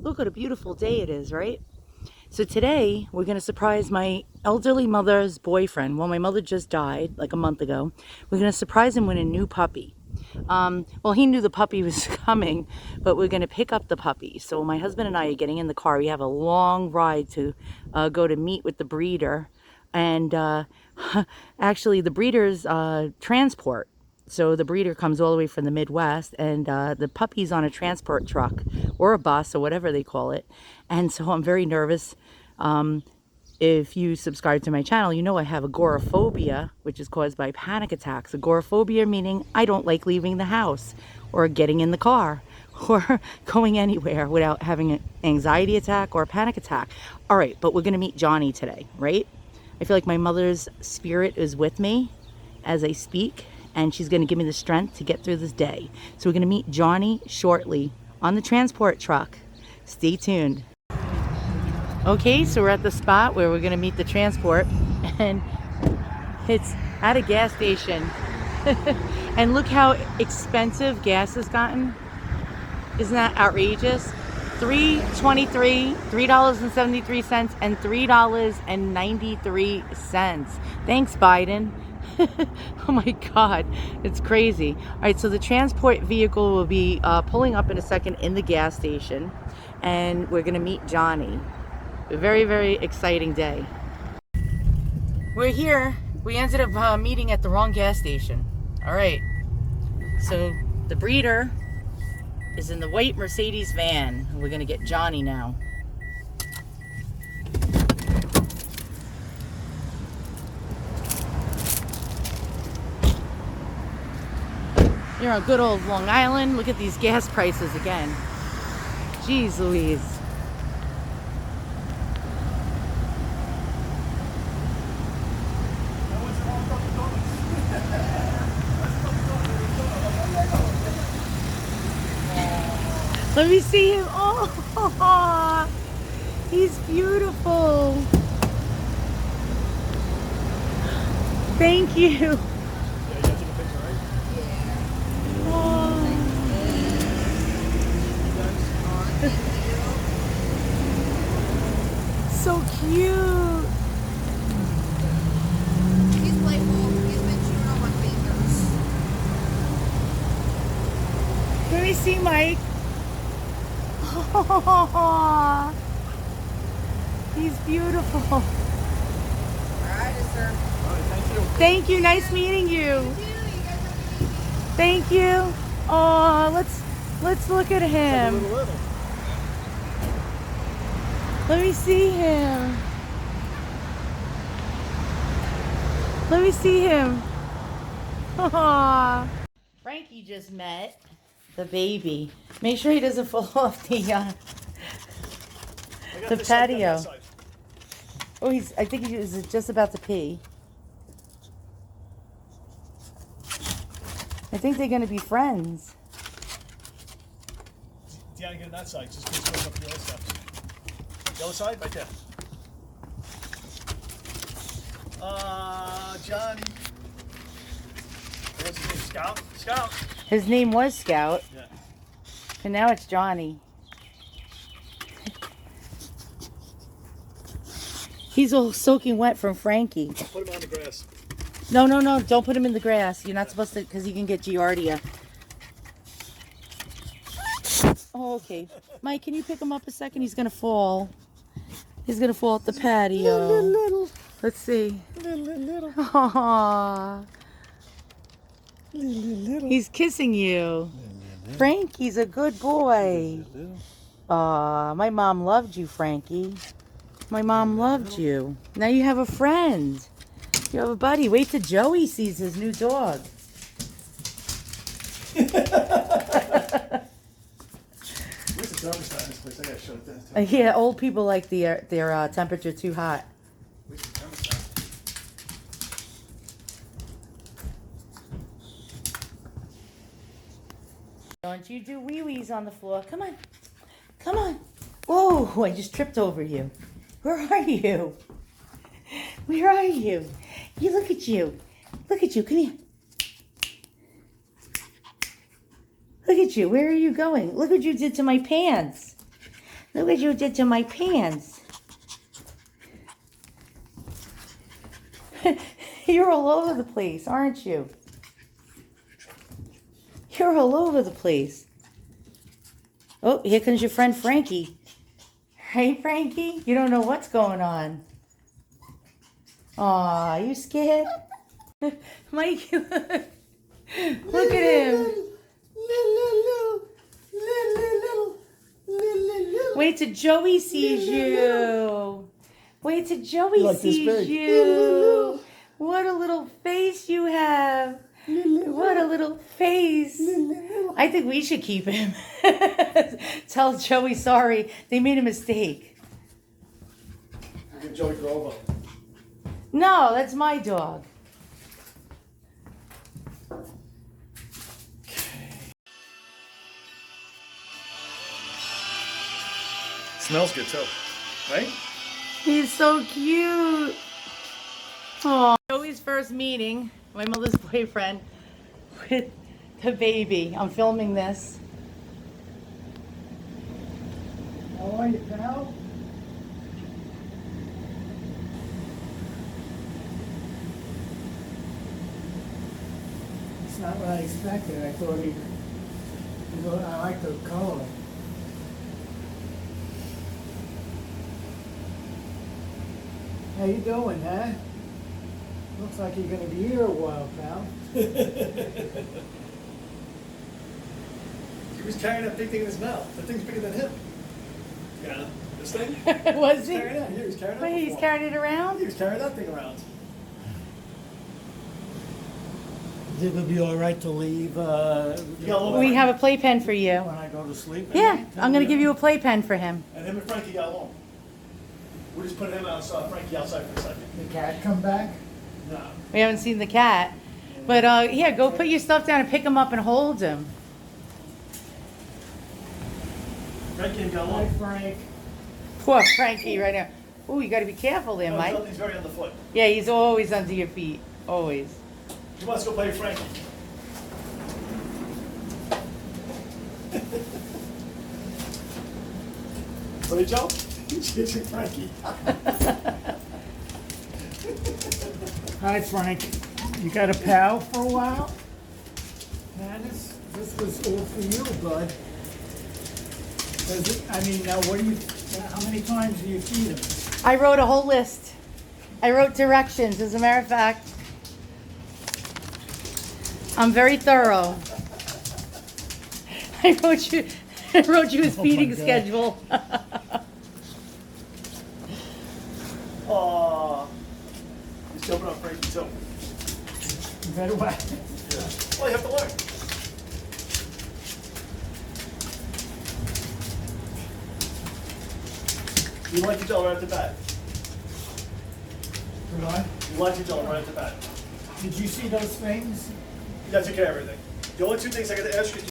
Look what a beautiful day it is, right? So today we're going to surprise my elderly mother's boyfriend. Well, my mother just died like a month ago. We're going to surprise him with a new puppy. Well, he knew the puppy was coming, but we're going to pick up the puppy. So my husband and I are getting in the car. We have a long ride to go to meet with the breeder. And actually the breeder's transport. So the breeder comes all the way from the Midwest, and the puppy's on a transport truck or a bus or whatever they call it. And so I'm very nervous. If you subscribe to my channel, you know I have agoraphobia, which is caused by panic attacks. Agoraphobia meaning I don't like leaving the house or getting in the car or going anywhere without having an anxiety attack or a panic attack. All right, but we're going to meet Johnny today, right? I feel like my mother's spirit is with me as I speak, and she's going to give me the strength to get through this day. So we're going to meet Johnny shortly on the transport truck. Stay tuned. Okay, so we're at the spot where we're going to meet the transport, and it's at a gas station. And look how expensive gas has gotten. Isn't that outrageous? $3.23, $3.73, and $3.93. Thanks, Biden. Oh my God, it's crazy. All right, so the transport vehicle will be pulling up in a second in the gas station, and we're going to meet Johnny. A very, very exciting day. We're here. We ended up meeting at the wrong gas station. All right, so the breeder is in the white Mercedes van. We're gonna get Johnny now. You're on good old Long Island. Look at these gas prices again. Jeez Louise. Let me see him. Oh, he's beautiful. Thank you. Yeah, you guys took a picture, right? Oh. So cute. He's playful. He's been chewing on my fingers. Let me see, Mike. Oh, he's beautiful. All right, sir. All right, thank you. Thank you. Nice meeting you. You guys have a good evening. Thank you. Oh, let's look at A him. little. Let me see him. Let me see him. Aw. Frankie just met the baby. Make sure he doesn't fall off the patio. Oh, I think he was just about to pee. I think they're gonna be friends. Yeah, get on that side. Just go up the other steps. The other side, right there. Johnny. What's his name? Scout? Scout. His name was Scout, Yeah. and now it's Johnny. He's all soaking wet from Frankie. Put him on the grass. No, don't put him in the grass. You're not supposed to, because he can get Giardia. Oh, okay. Mike, can you pick him up a second? He's going to fall. He's going to fall off the patio. Little. Let's see. Little. Aww. Little. He's kissing you. Frankie's a good boy. Aw, my mom loved you, Frankie. My mom loved you. Now you have a friend. You have a buddy. Wait till Joey sees his new dog. Where's the thermostat in this place? I gotta shut it down. Yeah, old people like their temperature too hot. Where's the thermostat? Don't you do wee-wees on the floor. Come on. Come on. Whoa, I just tripped over you. Where are you? Where are you? You look at you. Look at you. Come here. Look at you. Where are you going? Look what you did to my pants. Look what you did to my pants. You're all over the place, aren't you? You're all over the place. Oh, here comes your friend Frankie. Hey, Frankie? You don't know what's going on. Aw, you scared? Mike, look at him. Wait till Joey sees you. Wait till Joey You like this sees big? you. What a little face you have. What a little face. I think we should keep him. Tell Joey sorry. They made a mistake. Give Joey Grover. No, that's my dog. Smells good too, right? He's so cute. Aw. Joey's first meeting, my mother's boyfriend, with the baby. I'm filming this. How are you, pal? It's not what I expected. I thought I like the color. How you doing, huh? Looks like you're gonna be here a while, pal. He was carrying that big thing in his mouth. That thing's bigger than him. Yeah, this thing? Was he? Carrying that. Yeah, he was carrying that. Wait, he's before. carrying it around? He was carrying that thing around. Is it gonna be all right to leave got a little- We have a playpen for you. when I go to sleep? at Yeah, night? I'm going to give you a playpen for him. And him and Frankie got along. We just put him outside, Frankie outside for a second. The cat come back? No. We haven't seen the cat. But yeah, go put your stuff down and pick him up and hold him. Frankie and got Hi, along. Frank. Poor Frankie right now. Ooh, you got to be careful there, No, Mike. he's very underfoot. Yeah, he's always under your feet. Always. He wants to go play with Frankie. What did Joe? He's kissing Frankie. Hi, Frank. You got a pal for a while? Man, this was all for you, bud. Now what do you, how many times do you feed him? I wrote a whole list. I wrote directions, as a matter of fact. I'm very thorough. I wrote you his Oh my feeding God. schedule. Aww. He's jumping on Frankie too. You better whack. Yeah. Well, you have to learn. You like each other right at the bat. Right? You like each other right at the bat. Did you see those things? You gotta take care of everything. The only two things I gotta ask you,